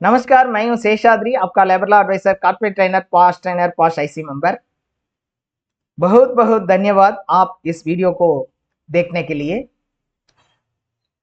नमस्कार, मैं हूं शेषाद्री, आपका labour law adviser, corporate trainer, POSH IC member. बहुत बहुत धन्यवाद आप इस वीडियो को देखने के लिए।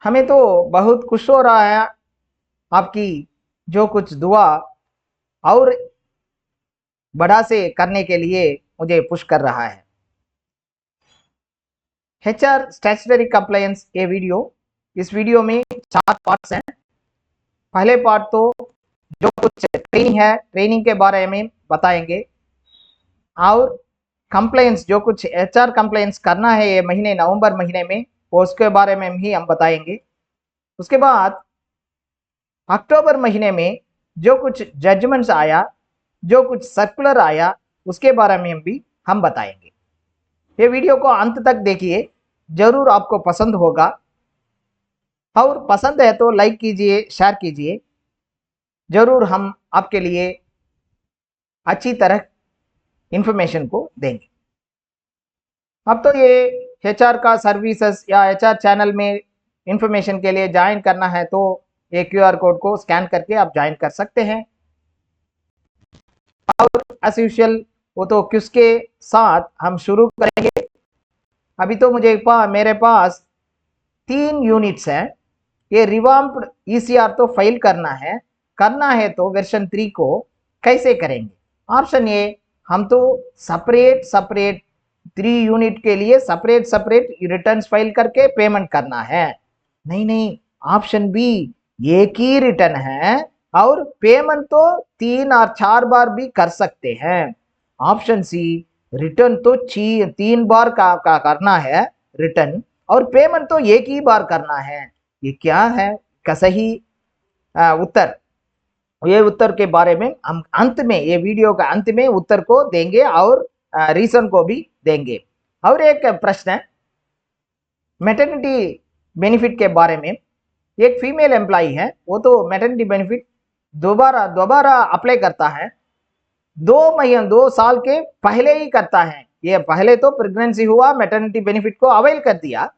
हमें तो बहुत खुश हो रहा है, आपकी जो कुछ दुआ और बड़ा से करने के लिए मुझे पुश कर रहा है। HR स्टैट्यूटरी कंप्लायंस ये वीडियो, इस वीडियो में 4 पार्ट्स हैं। पहले पार्ट तो जो कुछ ट्रेनिंग है, ट्रेनिंग के बारे में बताएंगे और कंप्लायंस जो कुछ HR कंप्लायंस करना है ये महीने नवंबर महीने में, वो उसके बारे में भी हम बताएंगे। उसके बाद अक्टूबर महीने में जो कुछ जजमेंट्स आया, जो कुछ सर्कुलर आया, उसके बारे में भी हम बताएंगे। ये वीडियो को अंत तक देखिए, जरूर आपको पसंद होगा और पसंद है तो लाइक कीजिए, शेयर कीजिए। जरूर हम आपके लिए अच्छी तरह इंफॉर्मेशन को देंगे। अब तो ये HR का सर्विसेज या HR चैनल में इंफॉर्मेशन के लिए ज्वाइन करना है तो ये QR कोड को स्कैन करके आप ज्वाइन कर सकते हैं। और एज यूजुअल वो तो किसके साथ हम शुरू करेंगे। अभी तो मेरे पास 3 यूनिट्स हैं। ये रिवाम्प्ड ECR तो फाइल करना है तो वर्जन 3 को कैसे करेंगे। ऑप्शन ए, हम तो सेपरेट 3 यूनिट के लिए सेपरेट रिटर्न्स फाइल करके पेमेंट करना है। नहीं, ऑप्शन बी, एक ही रिटर्न है और पेमेंट तो 3 और 4 बार भी कर सकते हैं। ऑप्शन सी, रिटर्न तो 3 बार का करना है रिटर्न, और पेमेंट तो एक ही बार करना है। ये क्या है का सही उत्तर? ये उत्तर के बारे में हम अंत में, ये वीडियो का अंत में उत्तर को देंगे और रीजन को भी देंगे। और एक प्रश्न है मैटरनिटी बेनिफिट के बारे में। एक फीमेल एम्प्लॉई है, वो तो मैटरनिटी बेनिफिट दोबारा अप्लाई करता है। 2 साल के पहले ही करता है। ये पहले तो प्रेगनेंसी हुआ, मैटरनिटी बेनिफिट को अवेल कर दिया।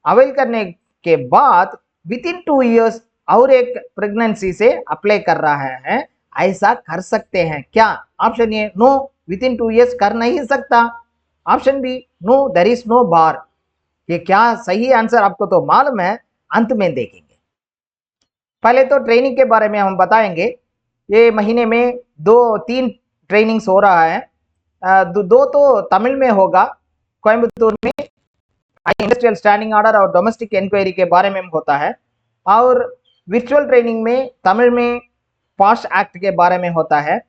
अवेल करने के बाद विद इन 2 इयर्स और एक प्रेगनेंसी से अप्लाई कर रहा है, ऐसा कर सकते हैं क्या? Option A, no, within 2 years कर नहीं सकता। Option B, no, there is no bar. ये क्या सही आंसर आपको तो मालूम है, अंत में देखेंगे। पहले तो ट्रेनिंग के बारे में हम बताएंगे। ये महीने में 2-3 ट्रेनिंग्स हो रहा है। दो तो तमिल में होगा, कोयम्बतूर में इंडस्ट्रियल स्टैंडिंग ऑर्डर और डोमेस्टिक इंक्वायरी के बारे में होता है। और वर्चुअल ट्रेनिंग में तमिल में पॉश एक्ट के बारे में होता है।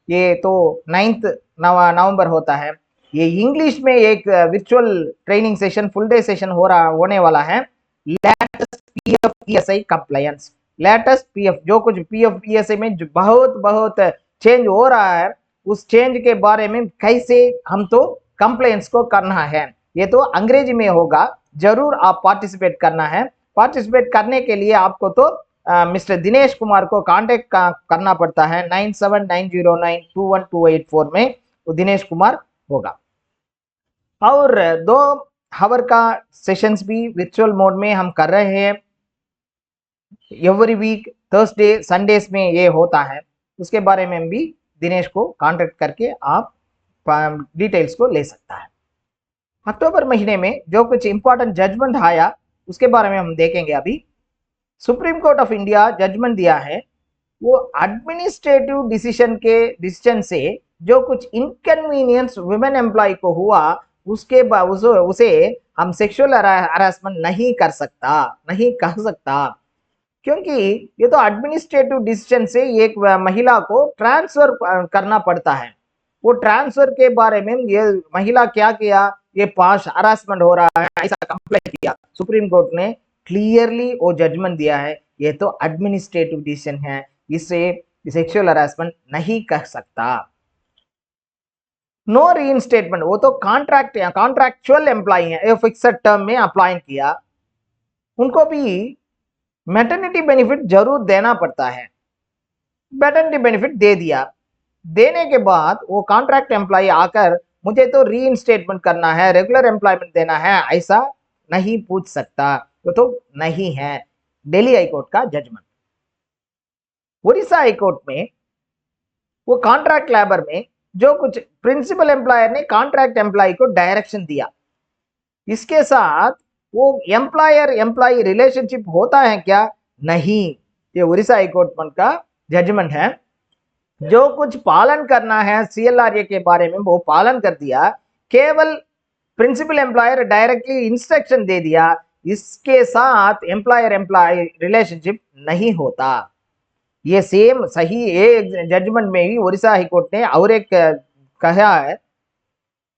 ये तो 9 नवंबर होता है। ये इंग्लिश में एक virtual training session, full day session होने वाला है। Latest PF ESI compliance, latest PF, जो कुछ PF ESI में जो बहुत चेंज हो रहा है, उस चेंज के बारे में कैसे हम तो कंप्लायंस को करना है। ये तो अंग्रेजी में होगा, जरूर आप पार्टिसिपेट करना है। पार्टिसिपेट करने के लिए आपको तो मिस्टर दिनेश कुमार को कांटेक्ट करना पड़ता है। 9790921284 में वो दिनेश कुमार होगा। और 2 आवर का सेशंस भी वर्चुअल मोड में हम कर रहे हैं। एवरी वीक थर्सडे संडेज में ये होता है। उसके बारे में भी दिनेश को कांटेक्ट करके आप डिटेल्स को ले सकता है। अक्टूबर महीने में जो कुछ इंपॉर्टेंट जजमेंट आया, उसके बारे में हम देखेंगे। अभी Supreme Court of India judgment दिया है, वो एडमिनिस्ट्रेटिव डिसीजन से जो कुछ इनकन्वीनियंस वुमेन एम्प्लॉय को हुआ, उसे हम सेक्सुअल हरासमेंट नहीं कह सकता। क्योंकि ये तो एडमिनिस्ट्रेटिव डिसीजन से एक महिला को ट्रांसफर करना पड़ता है। वो ट्रांसफर के बारे में ये महिला क्या किया, ये पास हरासमेंट हो रहा है, ऐसा कंप्लेंट किया। सुप्रीम कोर्ट ने क्लियरली वो जजमेंट दिया है, ये तो एडमिनिस्ट्रेटिव डिसीजन है, इससे सेक्सुअल हरासमेंट नहीं कह सकता। नो रीइंस्टेटमेंट, वो तो कॉन्ट्रैक्चुअल एम्प्लॉय है, फिक्स्ड टर्म में अप्लाई किया, उनको भी मैटरनिटी बेनिफिट जरूर देना पड़ता है। मैटरनिटी बेनिफिट दे दिया, देने के बाद वो कॉन्ट्रैक्ट एम्प्लॉय आकर मुझे तो रीइंस्टेटमेंट करना है, रेगुलर एम्प्लॉयमेंट देना है, ऐसा नहीं पूछ सकता। वो तो नहीं है। दिल्ली हाई कोर्ट का जजमेंट। उड़ीसा हाईकोर्ट में वो कॉन्ट्रैक्ट लेबर में जो कुछ प्रिंसिपल एम्प्लॉयर ने कॉन्ट्रैक्ट एम्प्लॉय को डायरेक्शन दिया, इसके साथ वो एम्प्लॉयर एम्प्लॉय रिलेशनशिप होता है क्या? नहीं। ये उड़ीसा हाईकोर्ट का जजमेंट है। जो कुछ पालन करना है सीएलआरए के बारे में वो पालन कर दिया, केवल प्रिंसिपल एम्प्लॉयर डायरेक्टली इंस्ट्रक्शन दे दिया, इसके साथ एम्प्लॉयर एम्प्लॉय रिलेशनशिप नहीं होता। ये सेम सही ये जजमेंट में ही उड़ीसा हाईकोर्ट ने और एक कहा है,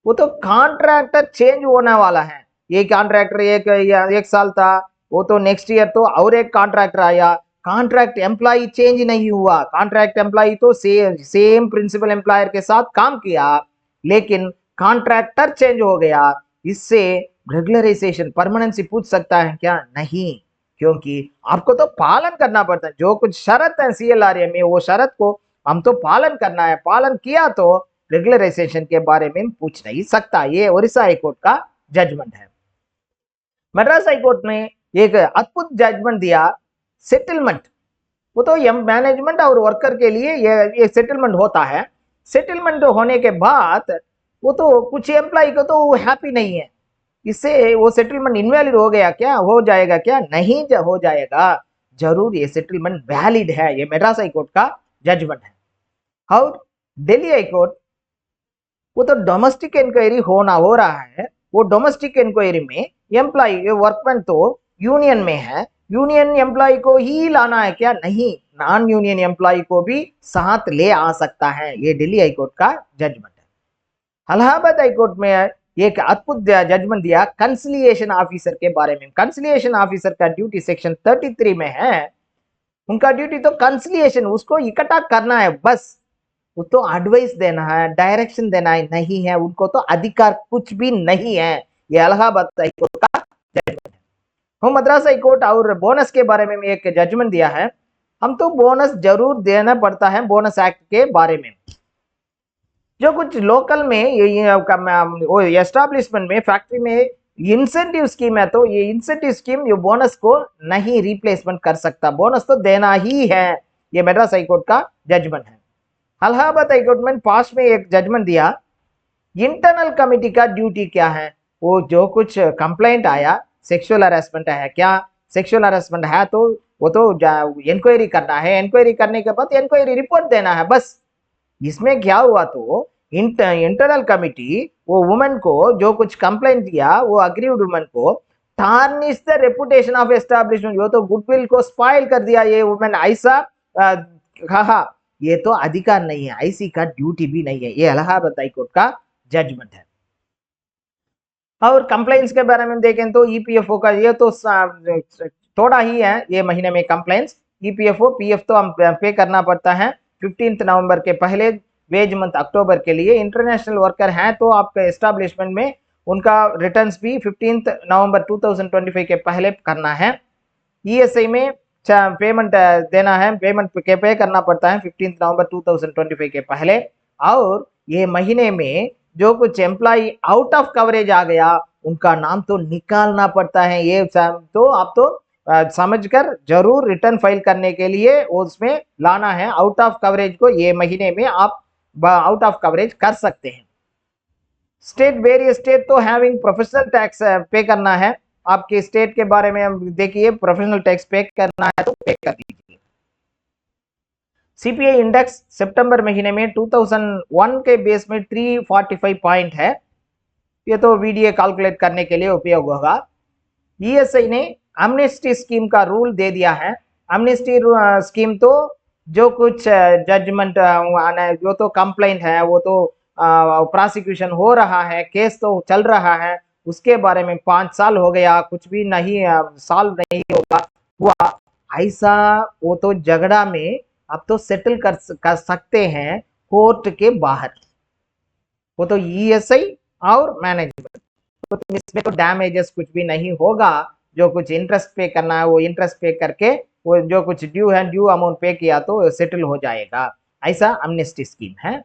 वो तो कॉन्ट्रैक्टर चेंज होने वाला है। ये कॉन्ट्रैक्टर एक साल था, वो तो नेक्स्ट ईयर तो और एक कॉन्ट्रैक्टर आया, कॉन्ट्रैक्ट एम्प्लॉय चेंज नहीं हुआ। कॉन्ट्रैक्ट एम्प्लॉय तो सेम प्रिंसिपल एम्प्लॉयर के साथ काम किया, लेकिन कॉन्ट्रैक्टर चेंज हो गया। इससे रेगुलराइजेशन परमानेंसी पूछ सकता है क्या? नहीं, क्योंकि आपको तो पालन करना पड़ता है। जो कुछ शर्त है सीएलआरए में, वो शर्त को हम तो पालन करना है, पालन किया तो रेगुलराइजेशन के बारे में पूछ नहीं सकता। ये उड़ीसा हाईकोर्ट का जजमेंट है। मद्रास हाईकोर्ट ने एक अद्भुत जजमेंट दिया, सेटलमेंट। वो तो मैनेजमेंट और वर्कर के लिए ये सेटलमेंट होता है। सेटलमेंट होने के बाद वो तो कुछ एम्प्लॉय को तो हैप्पी नहीं है, इससे वो सेटलमेंट इनवैलिड हो गया क्या? हो जाएगा क्या? नहीं हो जाएगा, जरूर ये सेटलमेंट वैलिड है। ये मद्रास हाईकोर्ट का जजमेंट है। और दिल्ली हाईकोर्ट, वो तो डोमेस्टिक इंक्वायरी हो रहा है। वो डोमेस्टिक इंक्वायरी में एम्प्लॉय वर्कमैन तो यूनियन में है, यूनियन एम्प्लॉय को ही लाना है क्या? नहीं, नॉन यूनियन एम्प्लॉय को भी साथ ले आ सकता है। ये दिल्ली हाईकोर्ट का जजमेंट है। इलाहाबाद हाईकोर्ट में एक अद्भुत जजमेंट दिया कंसिलिएशन ऑफिसर के बारे में। कंसिलिएशन ऑफिसर का ड्यूटी सेक्शन 33 में है। उनका ड्यूटी तो कंसिलिएशन, उसको इकट्ठा करना है बस, वो तो एडवाइस देना है, डायरेक्शन देना है नहीं है, उनको तो अधिकार कुछ भी नहीं है। ये इलाहाबाद हाईकोर्ट का जजमेंट है। मद्रास हाईकोर्ट और बोनस के बारे में एक जजमेंट दिया है। हम तो बोनस जरूर देना पड़ता है, बोनस एक्ट के बारे में। जो कुछ लोकल में एस्टेब्लिशमेंट में फैक्ट्री में इंसेंटिव स्कीम है, तो ये इंसेंटिव स्कीम ये बोनस को नहीं रिप्लेसमेंट कर सकता, बोनस तो देना ही है। ये मद्रास हाईकोर्ट का जजमेंट है। इलाहाबाद हाईकोर्ट में पास में एक जजमेंट दिया, इंटरनल कमिटी का ड्यूटी क्या है? वो जो कुछ कंप्लेंट आया, सेक्सुअल हरासमेंट है क्या? सेक्सुअल हरासमेंट है तो वो तो इंक्वायरी करना है, इंक्वायरी करने के बाद इंक्वायरी रिपोर्ट देना है बस। इसमें क्या हुआ तो इंटरनल कमिटी वो वुमेन को जो कुछ कंप्लेंट दिया, वो अग्रीव्ड वुमेन को tarnish the reputation of establishment, वो तो गुडविल को स्पॉइल कर दिया। ये वुमेन ऐसा कहा, ये तो अधिकार नहीं है, आईसी का ड्यूटी भी नहीं है। ये इलाहाबाद हाईकोर्ट का जजमेंट है। और कंप्लेंट्स के बारे में देखें तो ईपीएफओ का ये तो थोड़ा ही है, ये महीने में कंप्लेंट्स। ईपीएफओ पीएफ तो हम पे करना पड़ता है 15 नवंबर के पहले, वेज मंथ अक्टूबर के लिए। इंटरनेशनल वर्कर हैं तो आपके एस्टैब्लिशमेंट में उनका रिटर्न्स भी 15 नवंबर 2025 के पहले करना है। ईएसआई में पेमेंट देना है, पेमेंट पे करना पड़ता है 15 नवंबर 2025 के पहले। और ये महीने में जो कुछ एम्प्लॉय आउट ऑफ कवरेज आ गया, उनका नाम तो निकालना पड़ता है। ये तो आप तो समझकर जरूर रिटर्न फाइल करने के लिए उसमें लाना है। आउट ऑफ कवरेज को ये महीने में आप आउट ऑफ कवरेज कर सकते हैं। स्टेट, वेरियस स्टेट तो हैविंग प्रोफेशनल टैक्स पे करना है। आपके स्टेट के बारे में हम देखिए, प्रोफेशनल टैक्स पे करना है तो पे कर दीजिए। सीपीआई इंडेक्स सितंबर महीने में 2001 के बेस में 345 पॉइंट है। ये तो वीडीए कैलकुलेट करने के लिए उपयोग होगा। ईएसआई ने एमनेस्टी स्कीम का रूल दे दिया है। एमनेस्टी स्कीम तो जो कुछ जजमेंट जो तो कंप्लेंट है, वो तो प्रोसिक्यूशन हो रहा है, केस तो चल रहा है, उसके बारे में 5 साल हो गया, कुछ भी नहीं सॉल्व नहीं होगा हुआ, ऐसा वो तो झगड़ा में अब तो सेटल कर सकते हैं कोर्ट के बाहर। वो तो ईएसआई और मैनेजमेंट, तो इसमें तो डैमेजेस कुछ भी नहीं होगा। जो कुछ इंटरेस्ट पे करना है वो इंटरेस्ट पे करके, वो जो कुछ ड्यू है ड्यू अमाउंट पे किया तो सेटल हो जाएगा। ऐसा एमनेस्टी स्कीम है।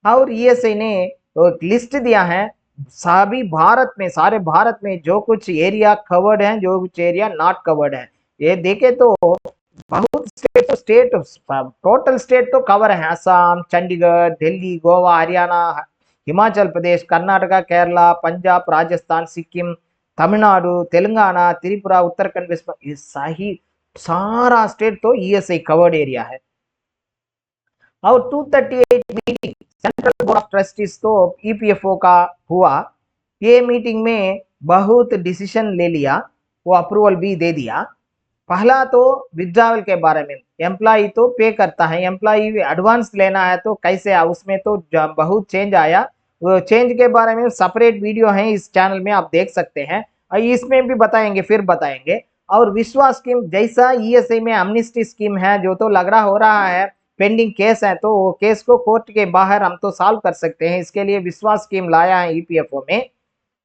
और ईएसआई ने लिस्ट दिया है सभी भारत में, सारे भारत में जो कुछ एरिया कवर्ड है, जो कुछ एरिया नॉट कवर्ड है। ये देखे तो बहुत स्टेट टोटल स्टेट तो कवर है, असम, चंडीगढ़, दिल्ली, गोवा, हरियाणा, हिमाचल प्रदेश, कर्नाटका, केरला, पंजाब, राजस्थान, सिक्किम, तमिलनाडु, तेलंगाना, त्रिपुरा, उत्तराखंड, वेस्ट बंगाल, ये सही सारा स्टेट तो ईएसआई कवर्ड एरिया है। और 238 meeting central board of trustees तो ईपीएफओ का हुआ। ये मीटिंग में बहुत डिसीजन ले लिया, वो अप्रूवल भी दे दिया। पहला तो विड्रॉवल के बारे में, एम्प्लॉय तो पे करता है, एम्प्लॉय एडवांस लेना है तो कैसे, उसमें तो बहुत चेंज आया। वो चेंज के बारे में सेपरेट वीडियो है इस चैनल में, आप देख सकते हैं, और इसमें भी बताएंगे, फिर बताएंगे। और विश्वास स्कीम जैसा ईएसआई में अमनिस्टी स्कीम है, जो तो लग रहा हो रहा है पेंडिंग केस है, तो वो केस को कोर्ट के बाहर हम तो सॉल्व कर सकते हैं, इसके लिए विश्वास स्कीम लाया है ईपीएफओ में।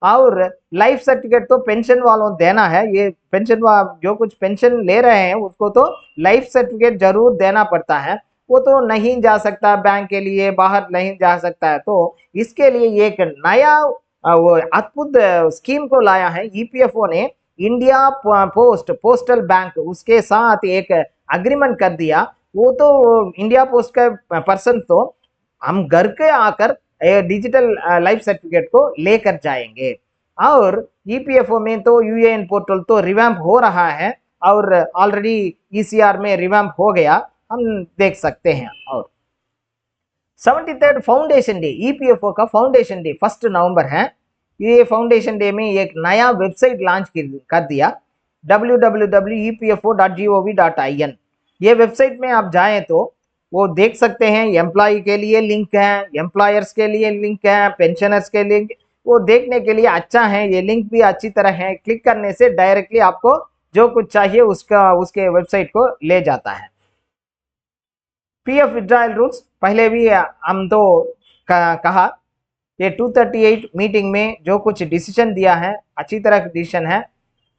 और लाइफ सर्टिफिकेट तो पेंशन वालों देना है, ये पेंशन जो कुछ पेंशन ले रहे हैं उसको तो लाइफ सर्टिफिकेट जरूर देना पड़ता है। वो तो नहीं जा सकता बैंक के लिए, बाहर नहीं जा सकता है, तो इसके लिए एक नया वो अद्भुत स्कीम को लाया है ईपीएफओ ने। इंडिया पोस्टल बैंक उसके साथ एक अग्रीमेंट कर दिया। वो तो इंडिया पोस्ट का पर्सन तो हम घर के आकर डिजिटल लाइफ सर्टिफिकेट को लेकर जाएंगे। और ईपीएफओ में तो यूएएन पोर्टल तो रिवैम्प हो रहा है, और ऑलरेडी ईसीआर में रिवैम्प हो गया, हम देख सकते हैं। और 73rd फाउंडेशन डे, ईपीएफओ का फाउंडेशन डे 1 नवंबर है। ये फाउंडेशन डे में एक नया वेबसाइट लॉन्च कर दिया, www.epfo.gov.in। ये वेबसाइट में आप जाएं तो वो देख सकते हैं, एम्प्लॉय के लिए लिंक है, एम्प्लॉयर्स के लिए लिंक है, पेंशनर्स के लिंक, वो देखने के लिए अच्छा है। ये लिंक भी अच्छी तरह है, क्लिक करने से डायरेक्टली आपको जो कुछ चाहिए उसका उसके वेबसाइट को ले जाता है। पीएफ विड्रॉयल रूल्स पहले भी हम तो कहा, ये 238 मीटिंग में जो कुछ डिसीजन दिया है अच्छी तरह का डिसीजन है।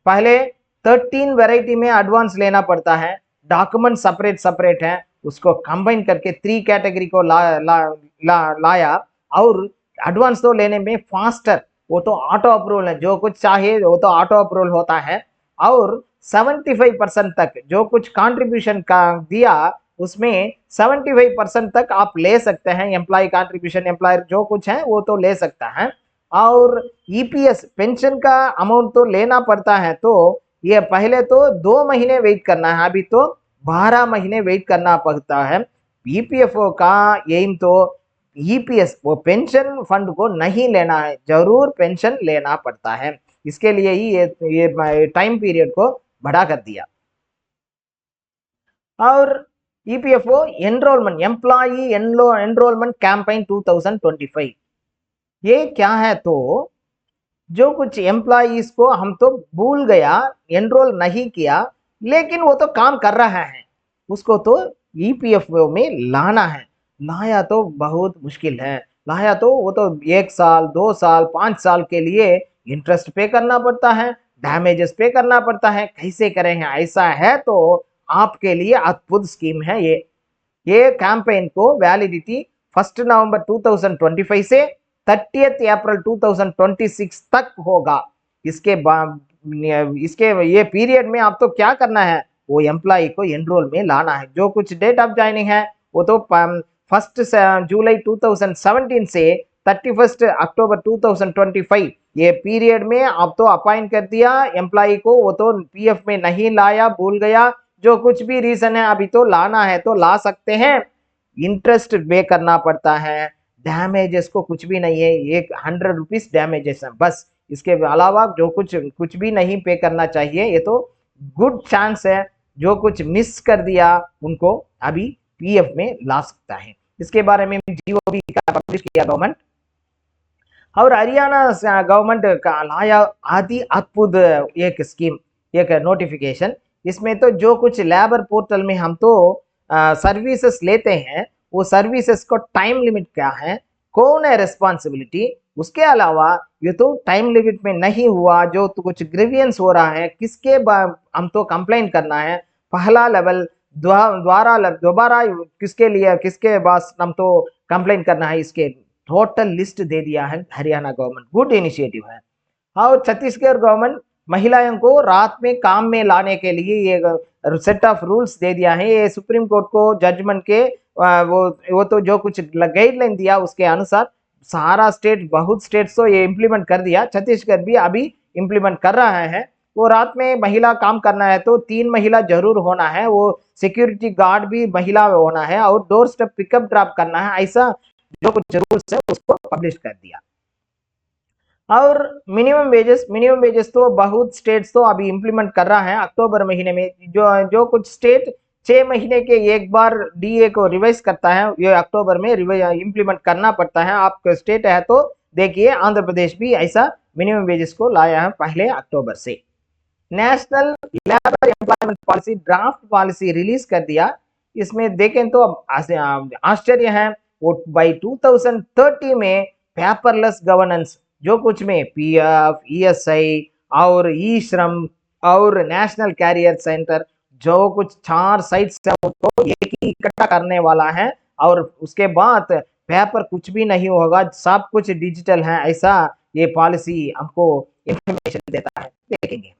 पहले 13 वैरायटी में एडवांस लेना पड़ता है, डॉक्यूमेंट सेपरेट है, उसको कंबाइन करके 3 कैटेगरी को लाया। और एडवांस तो लेने में फास्टर, वो तो ऑटो अप्रूवल है, जो कुछ चाहिए वो तो ऑटो अप्रूवल होता है। और 75% तक जो कुछ कंट्रीब्यूशन का दिया, उसमें 75% तक आप ले सकते हैं, एम्प्लॉय कंट्रीब्यूशन, एम्प्लॉयर जो कुछ है वो तो ले सकता है। और ईपीएस पेंशन का अमाउंट तो लेना पड़ता है, तो ये पहले तो 2 महीने वेट करना है, अभी तो 12 महीने वेट करना पड़ता है। ईपीएफओ का एम तो ईपीएस वो पेंशन फंड को नहीं लेना है, जरूर पेंशन लेना पड़ता है, इसके लिए ही ये टाइम पीरियड को बढ़ा कर दिया। और EPFO enrolment, employee enrolment campaign 2025, ये क्या है, तो जो कुछ एम्प्लॉइज को हम तो भूल गया, एनरोल नहीं किया, लेकिन वो तो काम कर रहा है, उसको तो ईपीएफओ में लाना है। लाया तो बहुत मुश्किल है, लाया तो वो तो 1 साल 2 साल 5 साल के लिए इंटरेस्ट पे करना पड़ता है, डैमेजेस पे करना पड़ता है, कैसे करेंगे? ऐसा है तो आपके लिए अद्भुत स्कीम है ये कैंपेन को वैलिडिटी 1 नवंबर 2025 से 30 अप्रैल 2026 तक होगा। इसके ये पीरियड में आप तो क्या करना है, वो एम्प्लॉय को एनरोल में लाना है। जो कुछ डेट ऑफ ज्वाइनिंग है वो तो 1 जुलाई 2017 से 31 अक्टूबर 2025, ये पीरियड में आप तो अपॉइंट कर दिया एम्प्लॉय को, वो तो पीएफ में नहीं लाया, भूल गया, जो कुछ भी रीजन है, अभी तो लाना है तो ला सकते हैं। इंटरेस्ट पे करना पड़ता है, डैमेजेस को कुछ भी नहीं है, एक 100 रुपीज डैमेजेस है बस, इसके अलावा जो कुछ भी नहीं पे करना चाहिए। ये तो गुड चांस है, जो कुछ मिस कर दिया उनको अभी पीएफ में ला सकता है। इसके बारे में जीओबी का पब्लिश किया गवर्नमेंट। और हरियाणा गवर्नमेंट का लाया आदि अद्भुत एक स्कीम, एक नोटिफिकेशन। इसमें तो जो कुछ लेबर पोर्टल में हम तो सर्विसेज लेते हैं, वो सर्विसेज को टाइम लिमिट क्या है, कौन है रिस्पॉन्सिबिलिटी, उसके अलावा ये तो टाइम लिमिट में नहीं हुआ, जो तो कुछ ग्रीवियंस हो रहा है किसके हम तो कंप्लेन करना है, पहला लेवल दोबारा किसके लिए, किसके पास हम तो कंप्लेन करना है, इसके टोटल लिस्ट दे दिया है हरियाणा गवर्नमेंट, गुड इनिशिएटिव है। और छत्तीसगढ़ गवर्नमेंट महिलाओं को रात में काम में लाने के लिए ये सेट ऑफ रूल्स दे दिया है। ये सुप्रीम कोर्ट को जजमेंट के वो तो जो कुछ गाइडलाइन दिया उसके अनुसार सारा स्टेट, बहुत स्टेट्स तो ये इम्प्लीमेंट कर दिया, छत्तीसगढ़ भी अभी इम्प्लीमेंट कर रहा है। वो रात में महिला काम करना है तो 3 महिला जरूर होना है, वो सिक्योरिटी गार्ड भी महिला होना है और डोर स्टेप पिकअप ड्रॉप करना है, ऐसा जो कुछ रूल्स है उसको पब्लिश कर दिया। और मिनिमम वेजेस तो बहुत स्टेट्स तो अभी इम्प्लीमेंट कर रहा है अक्टूबर महीने में। जो कुछ स्टेट 6 महीने के एक बार डीए को रिवाइज करता है, ये अक्टूबर में इम्प्लीमेंट करना पड़ता है। आपका स्टेट है तो देखिए आंध्र प्रदेश भी ऐसा मिनिमम वेजेस को लाया है पहले अक्टूबर से। National labour employment policy draft policy release कर दिया। इसमें देखें तो आश्चर्य है, वो बाई 2030 में पेपरलेस गवर्नेंस, जो कुछ में पीएफ, ईएसआई और ई श्रम और नेशनल कैरियर सेंटर, जो कुछ 4 साइट्स है उनको एक ही इकट्ठा करने वाला है और उसके बाद पेपर कुछ भी नहीं होगा, सब कुछ डिजिटल है, ऐसा ये पॉलिसी हमको इंफॉर्मेशन देता है। देखेंगे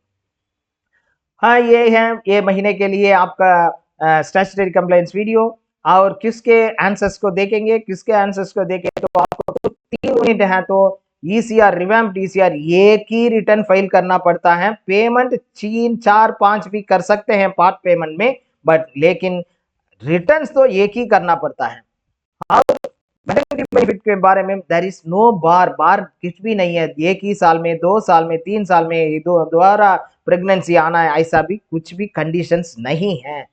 हाँ, ये है ये महीने के लिए आपका स्टैट्यूटरी कंप्लायंस वीडियो। और किसके आंसर्स को देखेंगे, किसके आंसर्स को देखें तो आपको तो 3 यूनिट है तो ईसीआर, रिवैम्प्ड ईसीआर एक ही रिटर्न फाइल करना पड़ता है। पेमेंट 3, 4, 5 भी कर सकते हैं पार्ट पेमेंट में, बट लेकिन रिटर्न्स तो एक ही करना पड़ता है। और मैटरनिटी बेनिफिट के बारे में देयर इज नो बार कुछ भी नहीं है, एक ही साल में, 2 साल में, 3 साल में दोबारा प्रेगनेंसी आना है, ऐसा भी कुछ भी कंडीशंस नहीं है।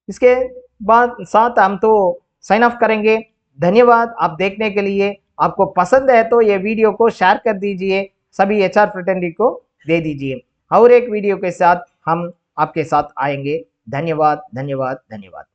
इसके बाद साथ हम तो साइन ऑफ करेंगे। धन्यवाद आप देखने के लिए। आपको पसंद है तो ये वीडियो को शेयर कर दीजिए, सभी एचआर फ्रेटर्निटी को दे दीजिए। और एक वीडियो के साथ हम आपके साथ आएंगे। धन्यवाद धन्यवाद धन्यवाद।